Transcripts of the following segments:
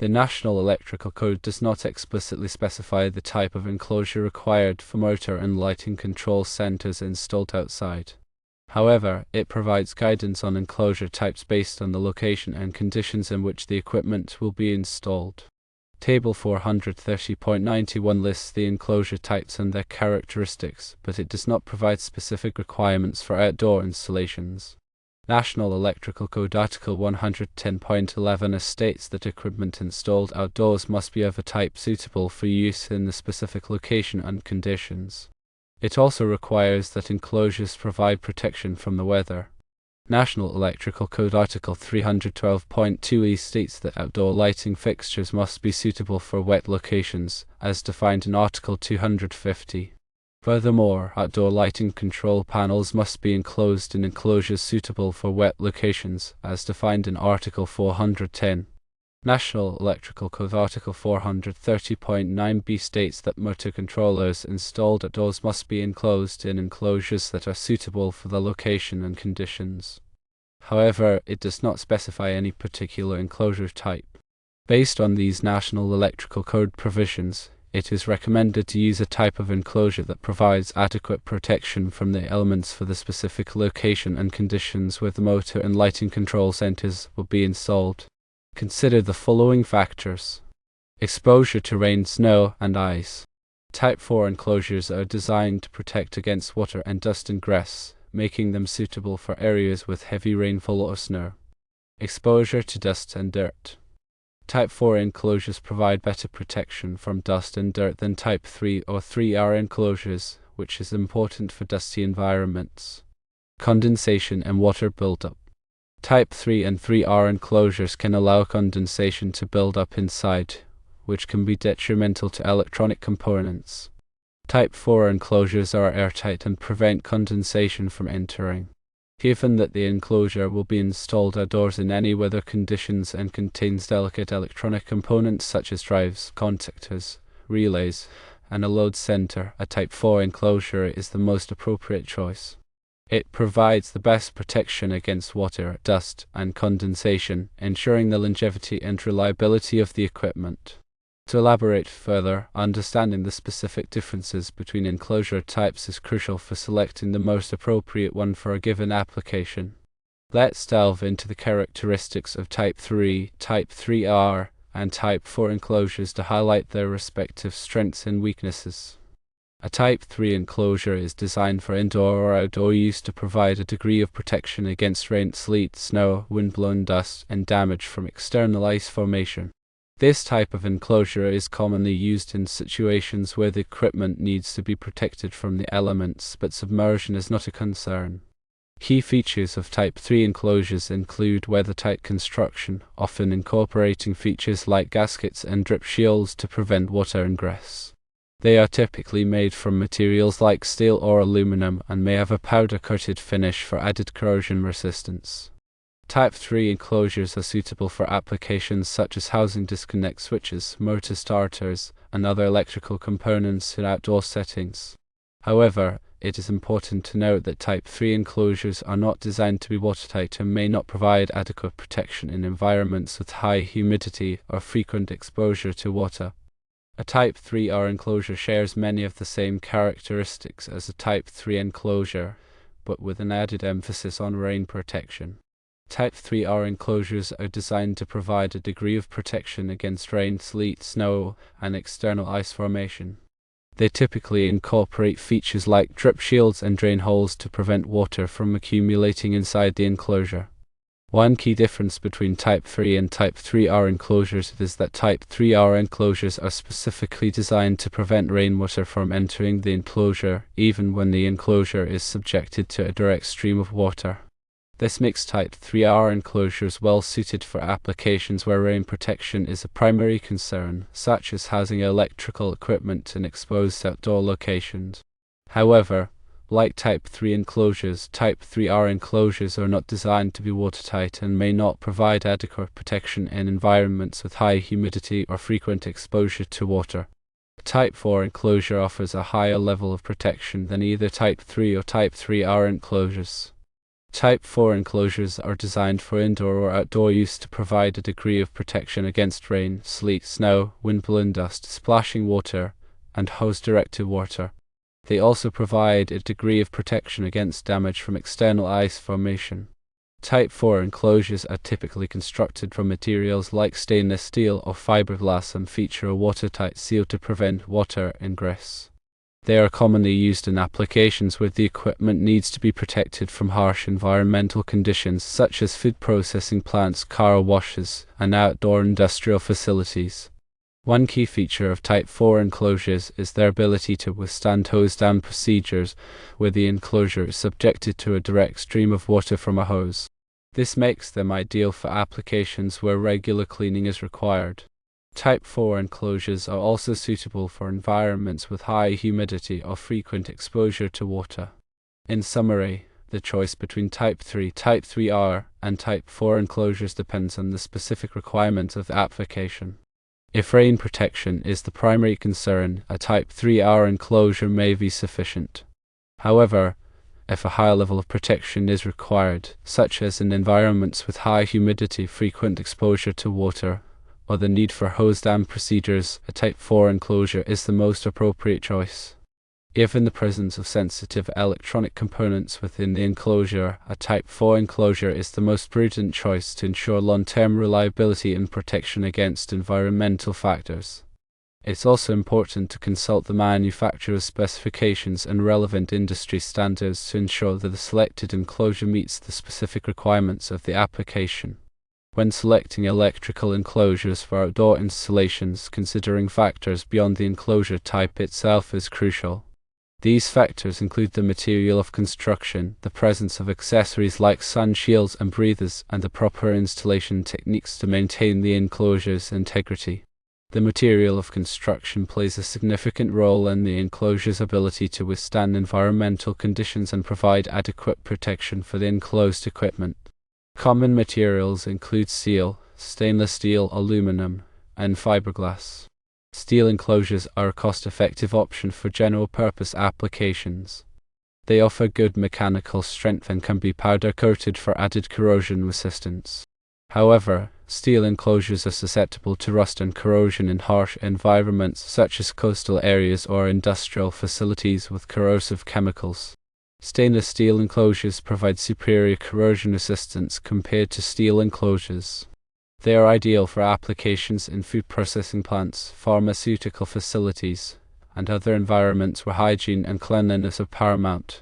The National Electrical Code does not explicitly specify the type of enclosure required for motor and lighting control centers installed outside. However, it provides guidance on enclosure types based on the location and conditions in which the equipment will be installed. Table 430.91 lists the enclosure types and their characteristics, but it does not provide specific requirements for outdoor installations. National Electrical Code Article 110.11 states that equipment installed outdoors must be of a type suitable for use in the specific location and conditions. It also requires that enclosures provide protection from the weather. National Electrical Code Article 312.2e states that outdoor lighting fixtures must be suitable for wet locations, as defined in Article 250. Furthermore, outdoor lighting control panels must be enclosed in enclosures suitable for wet locations, as defined in Article 410. National Electrical Code Article 430.9b states that motor controllers installed outdoors must be enclosed in enclosures that are suitable for the location and conditions. However, it does not specify any particular enclosure type. Based on these National Electrical Code provisions, it is recommended to use a type of enclosure that provides adequate protection from the elements for the specific location and conditions where the motor and lighting control centers will be installed. Consider the following factors. Exposure to rain, snow, and ice. Type 4 enclosures are designed to protect against water and dust and grass, making them suitable for areas with heavy rainfall or snow. Exposure to dust and dirt. Type 4 enclosures provide better protection from dust and dirt than Type 3 or 3R enclosures, which is important for dusty environments. Condensation and water buildup. Type 3 and 3R enclosures can allow condensation to build up inside, which can be detrimental to electronic components. Type 4 enclosures are airtight and prevent condensation from entering. Given that the enclosure will be installed outdoors in any weather conditions and contains delicate electronic components such as drives, contactors, relays, and a load center, a Type 4 enclosure is the most appropriate choice. It provides the best protection against water, dust, and condensation, ensuring the longevity and reliability of the equipment. To elaborate further, understanding the specific differences between enclosure types is crucial for selecting the most appropriate one for a given application. Let's delve into the characteristics of Type 3, Type 3R, and Type 4 enclosures to highlight their respective strengths and weaknesses. A Type 3 enclosure is designed for indoor or outdoor use to provide a degree of protection against rain, sleet, snow, wind-blown dust, and damage from external ice formation. This type of enclosure is commonly used in situations where the equipment needs to be protected from the elements, but submersion is not a concern. Key features of Type 3 enclosures include weather-tight construction, often incorporating features like gaskets and drip shields to prevent water ingress. They are typically made from materials like steel or aluminum and may have a powder-coated finish for added corrosion resistance. Type 3 enclosures are suitable for applications such as housing disconnect switches, motor starters, and other electrical components in outdoor settings. However, it is important to note that Type 3 enclosures are not designed to be watertight and may not provide adequate protection in environments with high humidity or frequent exposure to water. A Type 3R enclosure shares many of the same characteristics as a Type 3 enclosure, but with an added emphasis on rain protection. Type 3R enclosures are designed to provide a degree of protection against rain, sleet, snow, and external ice formation. They typically incorporate features like drip shields and drain holes to prevent water from accumulating inside the enclosure. One key difference between Type 3 and Type 3R enclosures is that Type 3R enclosures are specifically designed to prevent rainwater from entering the enclosure, even when the enclosure is subjected to a direct stream of water. This makes Type 3R enclosures well suited for applications where rain protection is a primary concern, such as housing electrical equipment in exposed outdoor locations. However, like Type 3 enclosures, Type 3R enclosures are not designed to be watertight and may not provide adequate protection in environments with high humidity or frequent exposure to water. A Type 4 enclosure offers a higher level of protection than either Type 3 or Type 3R enclosures. Type 4 enclosures are designed for indoor or outdoor use to provide a degree of protection against rain, sleet, snow, wind-blown dust, splashing water, and hose-directed water. They also provide a degree of protection against damage from external ice formation. Type 4 enclosures are typically constructed from materials like stainless steel or fiberglass and feature a watertight seal to prevent water ingress. They are commonly used in applications where the equipment needs to be protected from harsh environmental conditions such as food processing plants, car washes, and outdoor industrial facilities. One key feature of Type 4 enclosures is their ability to withstand hose-down procedures where the enclosure is subjected to a direct stream of water from a hose. This makes them ideal for applications where regular cleaning is required. Type 4 enclosures are also suitable for environments with high humidity or frequent exposure to water. In summary, the choice between Type 3, Type 3R, and Type 4 enclosures depends on the specific requirements of the application. If rain protection is the primary concern, a Type 3R enclosure may be sufficient. However, if a higher level of protection is required, such as in environments with high humidity, frequent exposure to water, or the need for hose-down procedures, a Type 4 enclosure is the most appropriate choice. If in the presence of sensitive electronic components within the enclosure, a Type 4 enclosure is the most prudent choice to ensure long-term reliability and protection against environmental factors. It's also important to consult the manufacturer's specifications and relevant industry standards to ensure that the selected enclosure meets the specific requirements of the application. When selecting electrical enclosures for outdoor installations, considering factors beyond the enclosure type itself is crucial. These factors include the material of construction, the presence of accessories like sun shields and breathers, and the proper installation techniques to maintain the enclosure's integrity. The material of construction plays a significant role in the enclosure's ability to withstand environmental conditions and provide adequate protection for the enclosed equipment. Common materials include steel, stainless steel, aluminum, and fiberglass. Steel enclosures are a cost-effective option for general-purpose applications. They offer good mechanical strength and can be powder-coated for added corrosion resistance. However, steel enclosures are susceptible to rust and corrosion in harsh environments such as coastal areas or industrial facilities with corrosive chemicals. Stainless steel enclosures provide superior corrosion resistance compared to steel enclosures. They are ideal for applications in food processing plants, pharmaceutical facilities, and other environments where hygiene and cleanliness are paramount.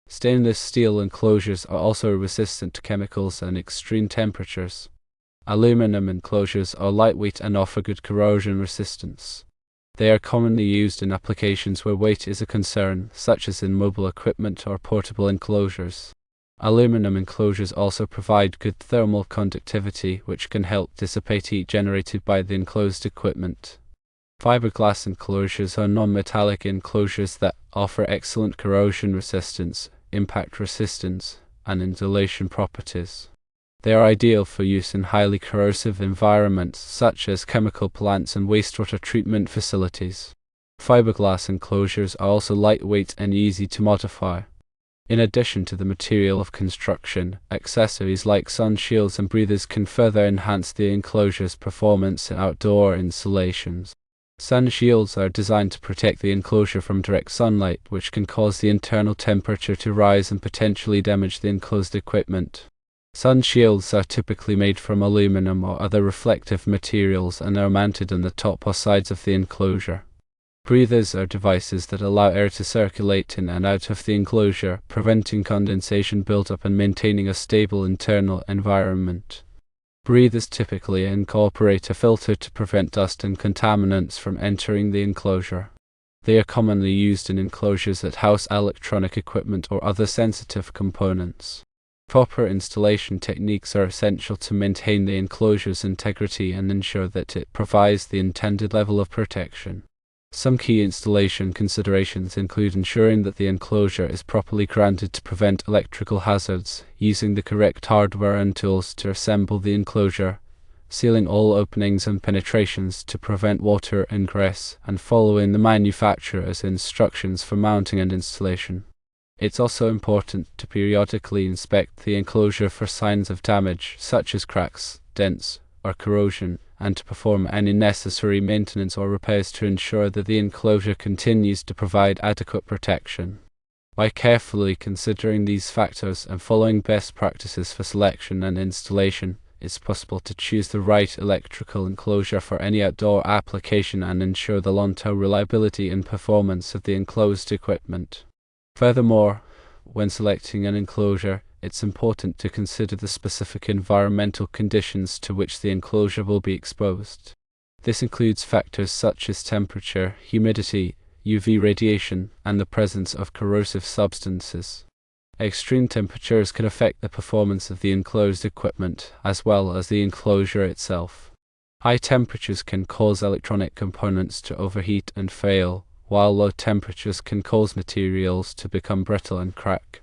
Stainless steel enclosures are also resistant to chemicals and extreme temperatures. Aluminum enclosures are lightweight and offer good corrosion resistance. They are commonly used in applications where weight is a concern, such as in mobile equipment or portable enclosures. Aluminum enclosures also provide good thermal conductivity, which can help dissipate heat generated by the enclosed equipment. Fiberglass enclosures are non-metallic enclosures that offer excellent corrosion resistance, impact resistance, and insulation properties. They are ideal for use in highly corrosive environments such as chemical plants and wastewater treatment facilities. Fiberglass enclosures are also lightweight and easy to modify. In addition to the material of construction, accessories like sun shields and breathers can further enhance the enclosure's performance in outdoor installations. Sun shields are designed to protect the enclosure from direct sunlight, which can cause the internal temperature to rise and potentially damage the enclosed equipment. Sun shields are typically made from aluminum or other reflective materials and are mounted on the top or sides of the enclosure. Breathers are devices that allow air to circulate in and out of the enclosure, preventing condensation buildup and maintaining a stable internal environment. Breathers typically incorporate a filter to prevent dust and contaminants from entering the enclosure. They are commonly used in enclosures that house electronic equipment or other sensitive components. Proper installation techniques are essential to maintain the enclosure's integrity and ensure that it provides the intended level of protection. Some key installation considerations include ensuring that the enclosure is properly grounded to prevent electrical hazards, using the correct hardware and tools to assemble the enclosure, sealing all openings and penetrations to prevent water ingress, and following the manufacturer's instructions for mounting and installation. It's also important to periodically inspect the enclosure for signs of damage, such as cracks, dents, or corrosion, and to perform any necessary maintenance or repairs to ensure that the enclosure continues to provide adequate protection. By carefully considering these factors and following best practices for selection and installation, it's possible to choose the right electrical enclosure for any outdoor application and ensure the long-term reliability and performance of the enclosed equipment. Furthermore, when selecting an enclosure, it's important to consider the specific environmental conditions to which the enclosure will be exposed. This includes factors such as temperature, humidity, UV radiation, and the presence of corrosive substances. Extreme temperatures can affect the performance of the enclosed equipment, as well as the enclosure itself. High temperatures can cause electronic components to overheat and fail, while low temperatures can cause materials to become brittle and crack.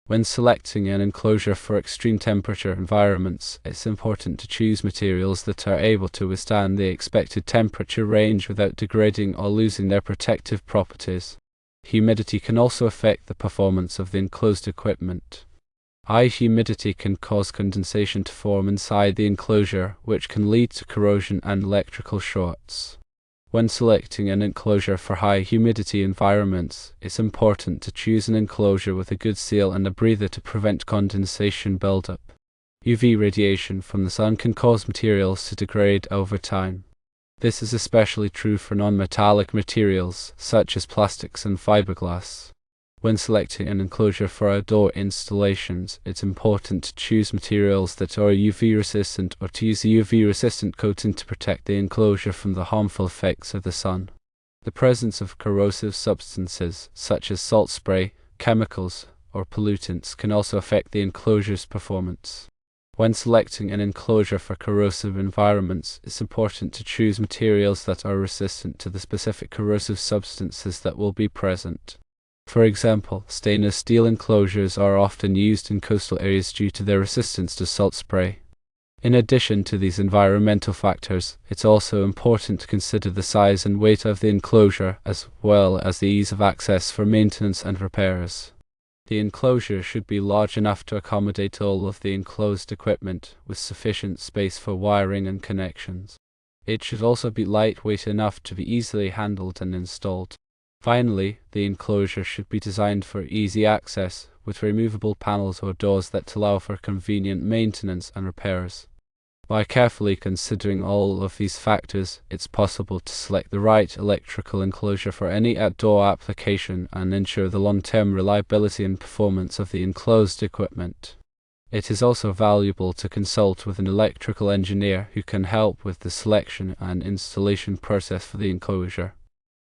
When selecting an enclosure for extreme temperature environments, it's important to choose materials that are able to withstand the expected temperature range without degrading or losing their protective properties. Humidity can also affect the performance of the enclosed equipment. High humidity can cause condensation to form inside the enclosure, which can lead to corrosion and electrical shorts. When selecting an enclosure for high humidity environments, it's important to choose an enclosure with a good seal and a breather to prevent condensation buildup. UV radiation from the sun can cause materials to degrade over time. This is especially true for non-metallic materials, such as plastics and fiberglass. When selecting an enclosure for outdoor installations, it's important to choose materials that are UV resistant or to use a UV resistant coating to protect the enclosure from the harmful effects of the sun. The presence of corrosive substances, such as salt spray, chemicals, or pollutants, can also affect the enclosure's performance. When selecting an enclosure for corrosive environments, it's important to choose materials that are resistant to the specific corrosive substances that will be present. For example, stainless steel enclosures are often used in coastal areas due to their resistance to salt spray. In addition to these environmental factors, it's also important to consider the size and weight of the enclosure, as well as the ease of access for maintenance and repairs. The enclosure should be large enough to accommodate all of the enclosed equipment, with sufficient space for wiring and connections. It should also be lightweight enough to be easily handled and installed. Finally, the enclosure should be designed for easy access, with removable panels or doors that allow for convenient maintenance and repairs. By carefully considering all of these factors, it's possible to select the right electrical enclosure for any outdoor application and ensure the long-term reliability and performance of the enclosed equipment. It is also valuable to consult with an electrical engineer who can help with the selection and installation process for the enclosure.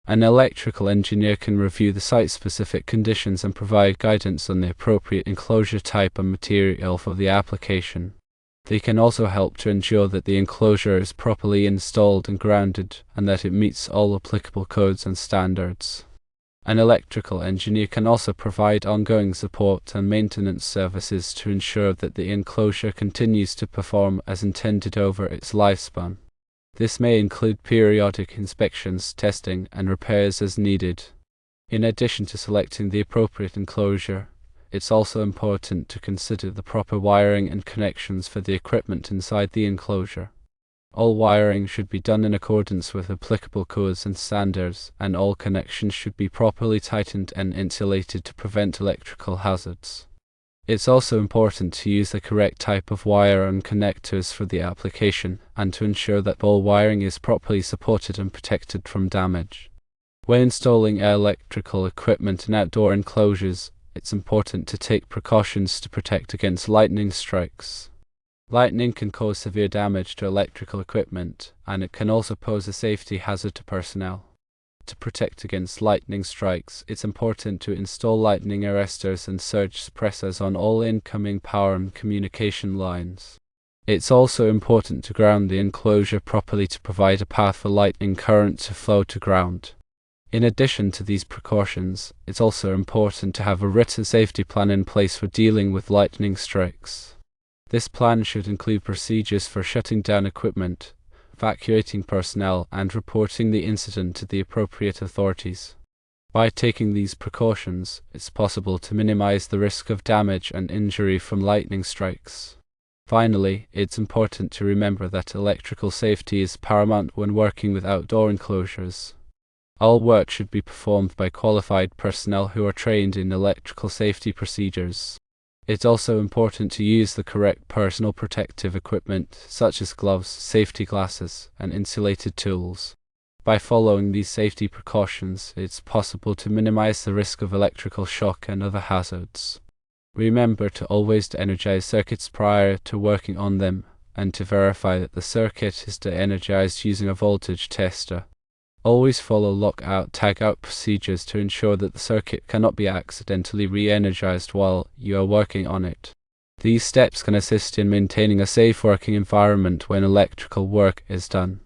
An electrical engineer can review the site-specific conditions and provide guidance on the appropriate enclosure type and material for the application. They can also help to ensure that the enclosure is properly installed and grounded, and that it meets all applicable codes and standards. An electrical engineer can also provide ongoing support and maintenance services to ensure that the enclosure continues to perform as intended over its lifespan. This may include periodic inspections, testing, and repairs as needed. In addition to selecting the appropriate enclosure, it's also important to consider the proper wiring and connections for the equipment inside the enclosure. All wiring should be done in accordance with applicable codes and standards, and all connections should be properly tightened and insulated to prevent electrical hazards. It's also important to use the correct type of wire and connectors for the application, and to ensure that all wiring is properly supported and protected from damage. When installing electrical equipment in outdoor enclosures, it's important to take precautions to protect against lightning strikes. Lightning can cause severe damage to electrical equipment, and it can also pose a safety hazard to personnel. To protect against lightning strikes, it's important to install lightning arresters and surge suppressors on all incoming power and communication lines. It's also important to ground the enclosure properly to provide a path for lightning current to flow to ground. In addition to these precautions, it's also important to have a written safety plan in place for dealing with lightning strikes. This plan should include procedures for shutting down equipment, evacuating personnel, and reporting the incident to the appropriate authorities. By taking these precautions, it's possible to minimize the risk of damage and injury from lightning strikes. Finally, it's important to remember that electrical safety is paramount when working with outdoor enclosures. All work should be performed by qualified personnel who are trained in electrical safety procedures. It's also important to use the correct personal protective equipment, such as gloves, safety glasses, and insulated tools. By following these safety precautions, it's possible to minimize the risk of electrical shock and other hazards. Remember to always energize circuits prior to working on them, and to verify that the circuit is de-energized using a voltage tester. Always follow lockout, tagout procedures to ensure that the circuit cannot be accidentally re-energized while you are working on it. These steps can assist in maintaining a safe working environment when electrical work is done.